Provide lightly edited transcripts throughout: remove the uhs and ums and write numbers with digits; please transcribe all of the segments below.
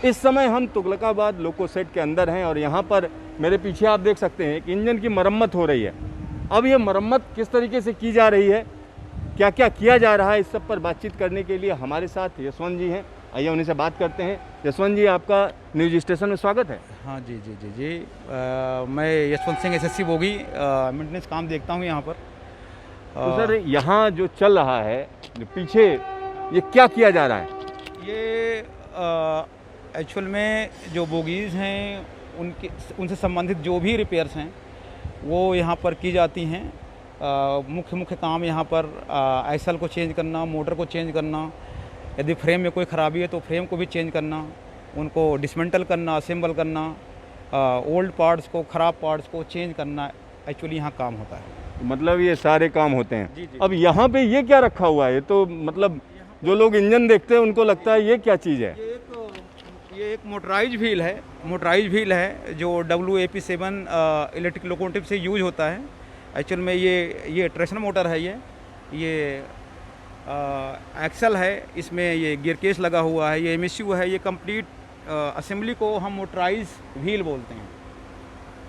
इस समय हम तुगलकाबाद लोको सेट के अंदर हैं और यहाँ पर मेरे पीछे आप देख सकते हैं कि इंजन की मरम्मत हो रही है। अब ये मरम्मत किस तरीके से की जा रही है, क्या क्या किया जा रहा है, इस सब पर बातचीत करने के लिए हमारे साथ यशवंत जी हैं। आइए उन्हीं से बात करते हैं। यशवंत जी, आपका न्यूज स्टेशन में स्वागत है। हाँ जी जी जी जी। मैं Yashwant Singh SSC bogie maintenance काम देखता हूँ यहाँ पर। तो सर, यहाँ जो चल रहा है, जो पीछे ये क्या किया जा रहा है? ये एक्चुअल में जो बोगीज़ हैं उनसे संबंधित जो भी रिपेयर्स हैं वो यहाँ पर की जाती हैं। मुख्य काम यहाँ पर एक्सल को चेंज करना, मोटर को चेंज करना, यदि फ्रेम में कोई ख़राबी है तो फ्रेम को भी चेंज करना, उनको डिसमेंटल करना, असेंबल करना, ओल्ड पार्ट्स को, ख़राब पार्ट्स को चेंज करना, एक्चुअली यहाँ काम होता है। मतलब ये सारे काम होते हैं। जी, जी, अब यहाँ पे ये क्या रखा हुआ है? ये तो मतलब जो लोग इंजन देखते हैं उनको लगता है ये क्या चीज़ है? ये एक मोटराइज व्हील है जो WAP7 इलेक्ट्रिक लोकोमोटिव से यूज होता है। एक्चुअल में ये ट्रेक्शन मोटर है। ये एक्सल है, इसमें ये गियर केस लगा हुआ है, ये MSU है। ये कंप्लीट असेंबली को हम मोटराइज व्हील बोलते हैं।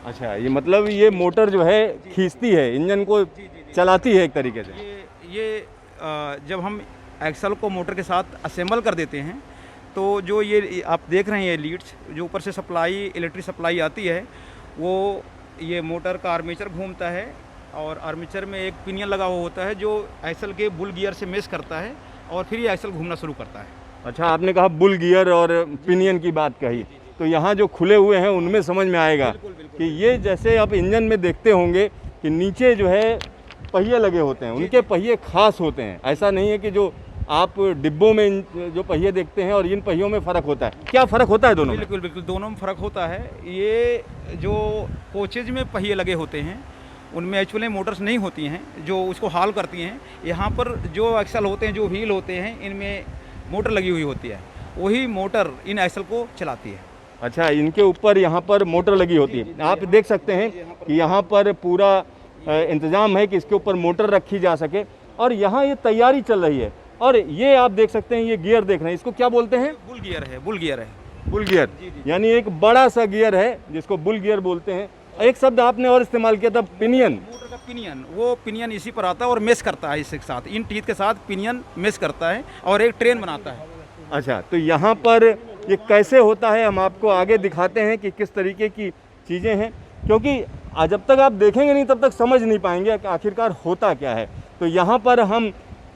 अच्छा, ये मतलब ये मोटर जो है खींचती है, इंजन को चलाती है एक तरीके से। ये जब हम एक्सल को मोटर के साथ असेंबल कर देते हैं तो जो ये आप देख रहे हैं, ये लीड्स जो ऊपर से इलेक्ट्रिक सप्लाई आती है, वो ये मोटर का आर्मेचर घूमता है और आर्मेचर में एक पिनियन लगा हुआ होता है जो एक्सल के बुल गियर से मेश करता है और फिर ये एक्सल घूमना शुरू करता है। अच्छा, आपने कहा बुल गियर और पिनियन की बात कही, तो यहाँ जो खुले हुए हैं उनमें समझ में आएगा कि ये जैसे आप इंजन में देखते होंगे कि नीचे जो है पहिए लगे होते हैं, उनके पहिए खास होते हैं। ऐसा नहीं है कि जो आप डिब्बों में जो पहिए देखते हैं और इन पहियों में फ़र्क होता है। क्या फ़र्क होता है दोनों में? बिल्कुल दोनों में फ़र्क होता है। ये जो कोचेज में पहिए लगे होते हैं उनमें एक्चुअली मोटर्स नहीं होती हैं जो उसको हाल करती हैं। यहाँ पर जो एक्सल होते हैं, जो व्हील होते हैं, इनमें मोटर लगी हुई होती है, वही मोटर इन एक्सल को चलाती है। अच्छा, इनके ऊपर यहाँ पर मोटर लगी होती है। आप देख सकते हैं कि यहाँ पर पूरा इंतज़ाम है कि इसके ऊपर मोटर रखी जा सके और यहाँ ये तैयारी चल रही है। और ये आप देख सकते हैं, ये गियर देख रहे हैं, इसको क्या बोलते हैं? बुल गियर है। बुल गियर यानी एक बड़ा सा गियर है जिसको बुल गियर बोलते हैं। एक शब्द आपने और इस्तेमाल किया था, पिनियन। मोटर का पिनियन, वो पिनियन इसी पर आता है और मेश करता है इसके साथ, इन टीथ के साथ पिनियन मेश करता है और एक ट्रेन बनाता है। अच्छा, तो यहाँ पर ये कैसे होता है हम आपको आगे दिखाते हैं कि किस तरीके की चीज़ें हैं, क्योंकि जब तक आप देखेंगे नहीं तब तक समझ नहीं पाएंगे कि आखिरकार होता क्या है। तो यहाँ पर हम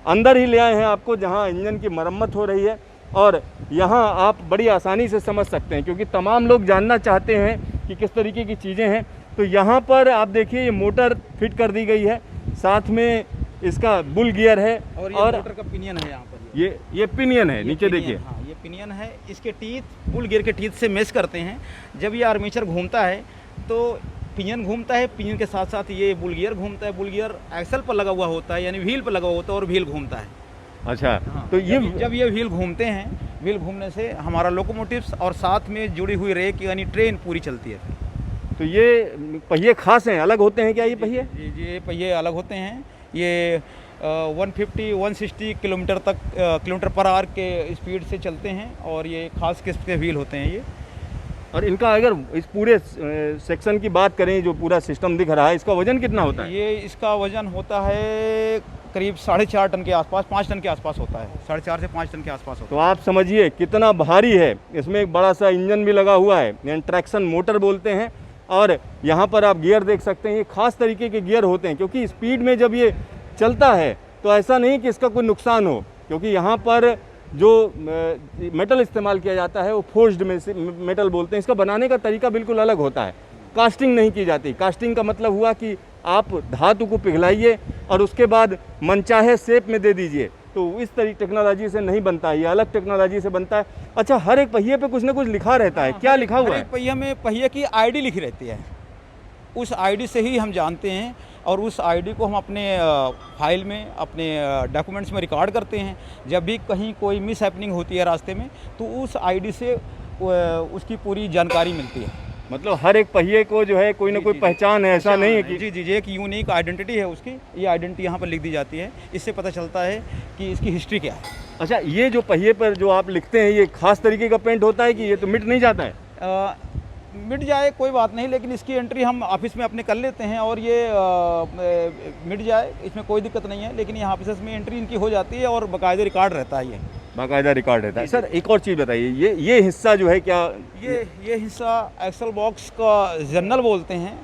अंदर ही ले आए हैं आपको, जहाँ इंजन की मरम्मत हो रही है और यहाँ आप बड़ी आसानी से समझ सकते हैं क्योंकि तमाम लोग जानना चाहते हैं कि किस तरीके की चीज़ें हैं। तो यहाँ पर आप देखिए, ये मोटर फिट कर दी गई है, साथ में इसका बुल गियर है और मोटर का पिनियन है। यहाँ पर ये पिनियन है, नीचे देखिए। हाँ, ये पिनियन है। इसके टीथ बुल गियर के टीथ से मेश करते हैं। जब ये आर्मेचर घूमता है तो पिनियन घूमता है, पिनियन के साथ साथ ये बुल गियर घूमता है। बुल गियर एक्सल पर लगा हुआ होता है, यानी व्हील पर लगा हुआ होता है और व्हील घूमता है। अच्छा, हाँ, तो जब ये व्हील घूमते हैं, व्हील घूमने से हमारा लोकोमोटिव्स और साथ में जुड़ी हुई रेक यानी ट्रेन पूरी चलती है। तो ये पहिए खास हैं, अलग होते हैं क्या ये पहिए? जी, ये पहिए अलग होते हैं। ये 150-160 किलोमीटर पर आवर के स्पीड से चलते हैं और ये खास किस्म के व्हील होते हैं ये। और इनका अगर इस पूरे सेक्शन की बात करें, जो पूरा सिस्टम दिख रहा है, इसका वजन कितना होता है? इसका वजन होता है करीब 4.5 टन के आसपास, 5 टन के आसपास होता है। 4.5 से 5 टन के आसपास होता है। तो आप समझिए कितना भारी है। इसमें एक बड़ा सा इंजन भी लगा हुआ है, यानी ट्रैक्शन मोटर बोलते हैं। और यहाँ पर आप गियर देख सकते हैं, ये खास तरीके के गियर होते हैं क्योंकि स्पीड में जब ये चलता है तो ऐसा नहीं कि इसका कोई नुकसान हो, क्योंकि यहाँ पर जो मेटल इस्तेमाल किया जाता है वो फोर्स्ड मेटल बोलते हैं। इसका बनाने का तरीका बिल्कुल अलग होता है, कास्टिंग नहीं की जाती। कास्टिंग का मतलब हुआ कि आप धातु को पिघलाइए और उसके बाद मनचाहे शेप में दे दीजिए, तो इस तरीके टेक्नोलॉजी से नहीं बनता है, ये अलग टेक्नोलॉजी से बनता है। अच्छा, हर एक पहिए पे कुछ ना कुछ लिखा रहता है, क्या लिखा हुआ है? पहिए में पहिए की ID लिखी रहती है, उस ID से ही हम जानते हैं और उस ID को हम अपने फाइल में, अपने डॉक्यूमेंट्स में रिकॉर्ड करते हैं। जब भी कहीं कोई मिस हैपनिंग होती है रास्ते में तो उस ID से उसकी पूरी जानकारी मिलती है। मतलब हर एक पहिए को जो है कोई ना कोई पहचान है, ऐसा नहीं है कि जी जी जी, एक यूनिक आइडेंटिटी है उसकी, ये आइडेंटिटी यहाँ पर लिख दी जाती है। इससे पता चलता है कि इसकी हिस्ट्री क्या है। अच्छा, ये जो पहिए पर जो आप लिखते हैं ये खास तरीके का पेंट होता है कि ये तो मिट नहीं जाता है? मिट जाए कोई बात नहीं, लेकिन इसकी एंट्री हम ऑफिस में अपने कर लेते हैं और ये मिट जाए इसमें कोई दिक्कत नहीं है, लेकिन यहाँ ऑफिस में एंट्री इनकी हो जाती है और बाकायदा रिकॉर्ड रहता है। ये बाकायदा रिकॉर्ड रहता है। सर एक और चीज़ बताइए, ये हिस्सा जो है क्या ये हिस्सा एक्सल बॉक्स का जर्नल बोलते हैं,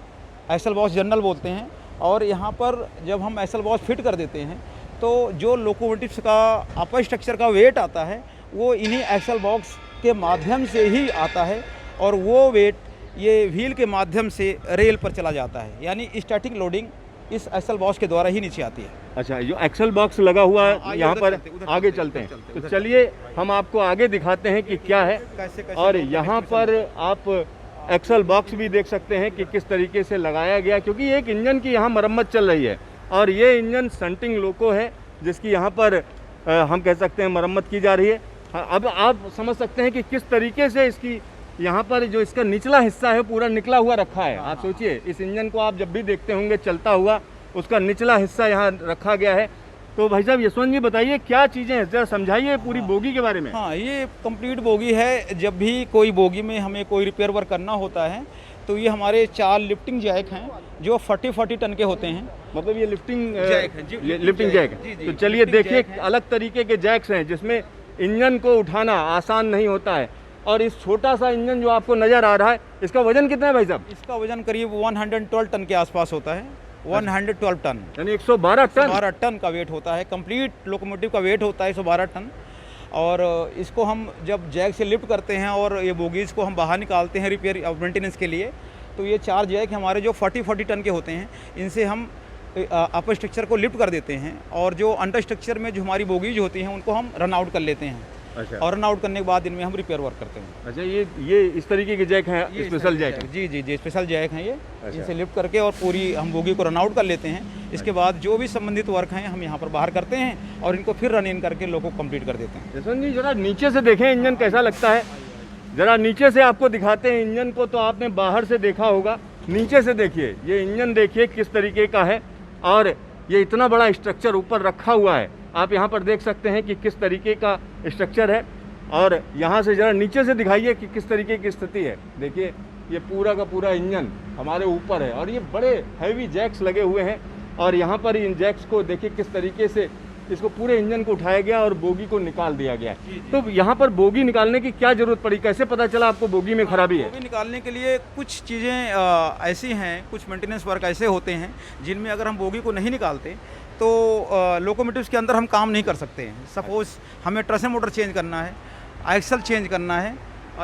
एक्सल बॉक्स जर्नल बोलते हैं। और यहाँ पर जब हम एक्सल बॉक्स फिट कर देते हैं तो जो लोकोमोटिव्स का अपर स्ट्रक्चर का वेट आता है वो इन्हीं एक्सल बॉक्स के माध्यम से ही आता है, और वो वेट ये व्हील के माध्यम से रेल पर चला जाता है, यानी स्टैटिक लोडिंग इस एक्सल बॉक्स के द्वारा ही नीचे आती है। अच्छा, जो एक्सल बॉक्स लगा हुआ है यहाँ पर आगे चलते हैं, तो चलिए हम आपको आगे दिखाते हैं कि क्या है। और यहाँ पर आप एक्सल बॉक्स भी देख सकते हैं कि किस तरीके से लगाया गया, क्योंकि एक इंजन की यहाँ मरम्मत चल रही है और ये इंजन शंटिंग लोको है जिसकी यहाँ पर हम कह सकते हैं मरम्मत की जा रही है। अब आप समझ सकते हैं कि किस तरीके से इसकी यहाँ पर जो इसका निचला हिस्सा है पूरा निकला हुआ रखा है। आप सोचिए, इस इंजन को आप जब भी देखते होंगे चलता हुआ, उसका निचला हिस्सा यहाँ रखा गया है। तो भाई साहब यशवंत जी बताइए क्या चीज़ें हैं, जरा समझाइए पूरी बोगी के बारे में। हाँ, ये कंप्लीट बोगी है। जब भी कोई बोगी में हमें कोई रिपेयर वर्क करना होता है तो ये हमारे 4 लिफ्टिंग जैक हैं जो 40 टन के होते हैं। मतलब ये लिफ्टिंग जैक है जी, लिफ्टिंग जैक जी, है। जी, तो चलिए देखिए, जैक है। अलग तरीके के जैक्स हैं जिसमें इंजन को उठाना आसान नहीं होता है। और इस छोटा सा इंजन जो आपको नज़र आ रहा है, इसका वजन कितना है भाई साहब? इसका वजन करीब 112 टन के आसपास होता है। 112 टन यानी 112 टन 12 टन का वेट होता है। कंप्लीट लोकोमोटिव का वेट होता है 112 टन। और इसको हम जब जैक से लिफ्ट करते हैं और ये बोगीज़ को हम बाहर निकालते हैं रिपेयर और मेंटेनेंस के लिए, तो ये 4 जैक हमारे जो 40 टन के होते हैं, इनसे हम अपर स्ट्रक्चर को लिफ्ट कर देते हैं और जो अंडर स्ट्रक्चर में जो हमारी बोगीज होती हैं उनको हम रन आउट कर लेते हैं। अच्छा। और रन आउट करने के बाद इनमें हम रिपेयर वर्क करते हैं। अच्छा, ये इस तरीके के जैक हैं, स्पेशल जैक हैं? जी जी जी, स्पेशल जैक हैं ये। अच्छा। इनसे लिफ्ट करके और पूरी हम बोगी को रन आउट कर लेते हैं। इसके बाद जो भी संबंधित वर्क हैं हम यहाँ पर बाहर करते हैं और इनको फिर रन इन करके लोगों को कंप्लीट कर देते हैं। यशवंत जी जरा नीचे से देखें इंजन कैसा लगता है, जरा नीचे से आपको दिखाते हैं इंजन को। तो आपने बाहर से देखा होगा, नीचे से देखिए ये इंजन देखिए किस तरीके का है, और ये इतना बड़ा स्ट्रक्चर ऊपर रखा हुआ है। आप यहाँ पर देख सकते हैं कि किस तरीके का स्ट्रक्चर है, और यहाँ से ज़रा नीचे से दिखाइए कि किस तरीके की स्थिति है। देखिए ये पूरा का पूरा इंजन हमारे ऊपर है और ये बड़े हैवी जैक्स लगे हुए हैं, और यहाँ पर इन जैक्स को देखिए किस तरीके से इसको पूरे इंजन को उठाया गया और बोगी को निकाल दिया गया है। तो यहाँ पर बोगी निकालने की क्या ज़रूरत पड़ी, कैसे पता चला आपको बोगी में खराबी है? बोगी निकालने के लिए कुछ चीज़ें ऐसी हैं, कुछ मेंटेनेंस वर्क ऐसे होते हैं जिनमें अगर हम बोगी को नहीं निकालते तो लोकोमोटिव्स के अंदर हम काम नहीं कर सकते हैं। सपोज़ हमें ट्रेशन मोटर चेंज करना है, एक्सल चेंज करना है,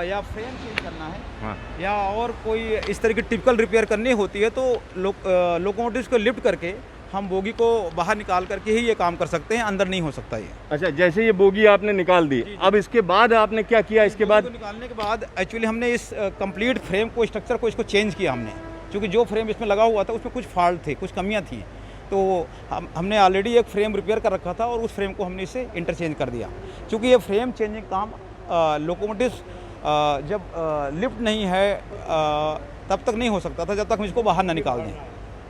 या फ्रेम चेंज करना है, हाँ। या और कोई इस तरह की टिपिकल रिपेयर करनी होती है, तो लोकोमोटिव्स को लिफ्ट करके हम बोगी को बाहर निकाल करके ही ये काम कर सकते हैं, अंदर नहीं हो सकता ये। अच्छा, जैसे ये बोगी आपने निकाल दी, अब इसके बाद आपने क्या किया? इसके बाद निकालने के बाद एक्चुअली हमने इस कंप्लीट फ्रेम को, स्ट्रक्चर को, इसको चेंज किया हमने, क्योंकि जो फ्रेम इसमें लगा हुआ था उसमें कुछ फॉल्ट थे, कुछ कमियाँ थी। तो हमने ऑलरेडी एक फ्रेम रिपेयर कर रखा था और उस फ्रेम को हमने इसे इंटरचेंज कर दिया, क्योंकि ये फ्रेम चेंजिंग काम लोकोमोटिव्स जब लिफ्ट नहीं है तब तक नहीं हो सकता था, जब तक हम इसको बाहर ना निकाल दें।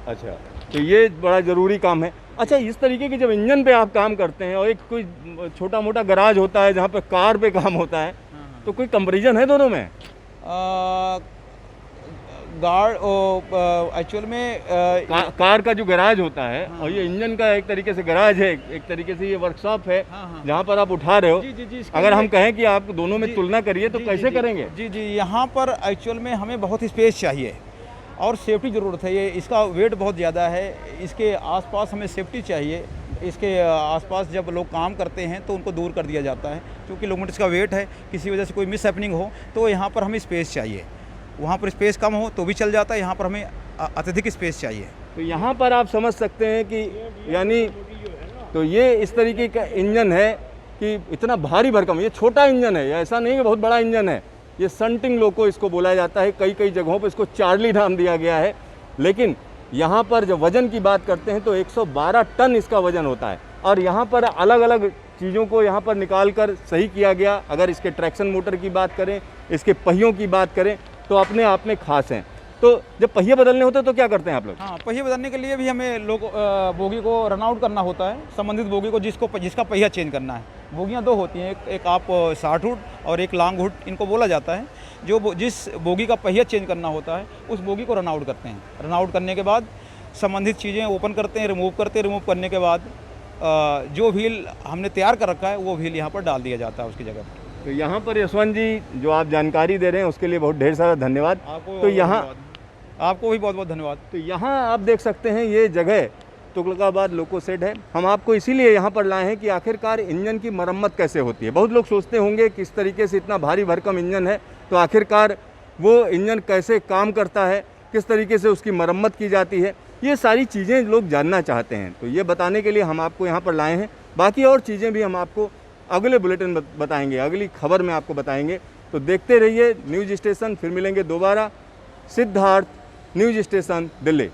अच्छा, तो ये बड़ा ज़रूरी काम है। अच्छा, इस तरीके के जब इंजन पे आप काम करते हैं और एक कोई छोटा मोटा गराज होता है जहाँ पे कार पे काम होता है, तो कोई कंपैरिजन है दोनों में? एक्चुअल में कार का जो गैराज होता है और ये इंजन का एक तरीके से गैराज है, एक तरीके से ये वर्कशॉप है जहाँ पर आप उठा रहे हो। जी, अगर हम कहें कि आप दोनों में तुलना करिए तो कैसे करेंगे? जी, यहाँ पर एक्चुअल में हमें बहुत स्पेस चाहिए और सेफ्टी ज़रूरत है। ये इसका वेट बहुत ज़्यादा है, इसके आसपास हमें सेफ्टी चाहिए। इसके आसपास जब लोग काम करते हैं तो उनको दूर कर दिया जाता है, क्योंकि लोकोमोटिव का वेट है, किसी वजह से कोई मिस हैपनिंग हो तो यहाँ पर हमें स्पेस चाहिए। वहाँ पर स्पेस कम हो तो भी चल जाता है, यहाँ पर हमें अत्यधिक स्पेस चाहिए। तो यहाँ पर आप समझ सकते हैं कि यानी तो ये इस तरीके का इंजन है कि इतना भारी भरकम, ये छोटा इंजन है, ऐसा नहीं कि बहुत बड़ा इंजन है। ये शंटिंग लोको इसको बोला जाता है, कई जगहों पर इसको चार्ली नाम दिया गया है। लेकिन यहाँ पर जब वज़न की बात करते हैं तो 112 टन इसका वज़न होता है, और यहाँ पर अलग अलग चीज़ों को यहाँ पर निकाल कर सही किया गया। अगर इसके ट्रैक्शन मोटर की बात करें, इसके पहियों की बात करें, तो अपने आप में खास हैं। तो जब पहिए बदलने होते तो क्या करते हैं आप लोग? हाँ, पहिए बदलने के लिए भी हमें बोगी को रन आउट करना होता है, संबंधित बोगी को जिसका पहिया चेंज करना है। बोगियाँ दो होती हैं, एक आप शॉर्ट हुड और एक लॉन्ग हुड इनको बोला जाता है। जिस बोगी का पहिया चेंज करना होता है उस बोगी को रन आउट करते हैं। रन आउट करने के बाद संबंधित चीज़ें ओपन करते हैं, रिमूव करने के बाद जो व्हील हमने तैयार कर रखा है वो व्हील यहाँ पर डाल दिया जाता है उसकी जगह पर। तो यहाँ पर यशवंत जी जो आप जानकारी दे रहे हैं उसके लिए बहुत ढेर सारा धन्यवाद। आपको भी बहुत बहुत धन्यवाद। तो यहाँ आप देख सकते हैं ये जगह तुगलकाबाद लोको शेड है। हम आपको इसीलिए यहाँ पर लाए हैं कि आखिरकार इंजन की मरम्मत कैसे होती है। बहुत लोग सोचते होंगे किस तरीके से इतना भारी भरकम इंजन है, तो आखिरकार वो इंजन कैसे काम करता है, किस तरीके से उसकी मरम्मत की जाती है, ये सारी चीज़ें लोग जानना चाहते हैं। तो ये बताने के लिए हम आपको यहाँ पर लाए हैं। बाकी और चीज़ें भी हम आपको अगले बुलेटिन बताएंगे, अगली खबर में आपको बताएंगे। तो देखते रहिए न्यूज़ स्टेशन। फिर मिलेंगे दोबारा। Siddharth, news station, Delhi.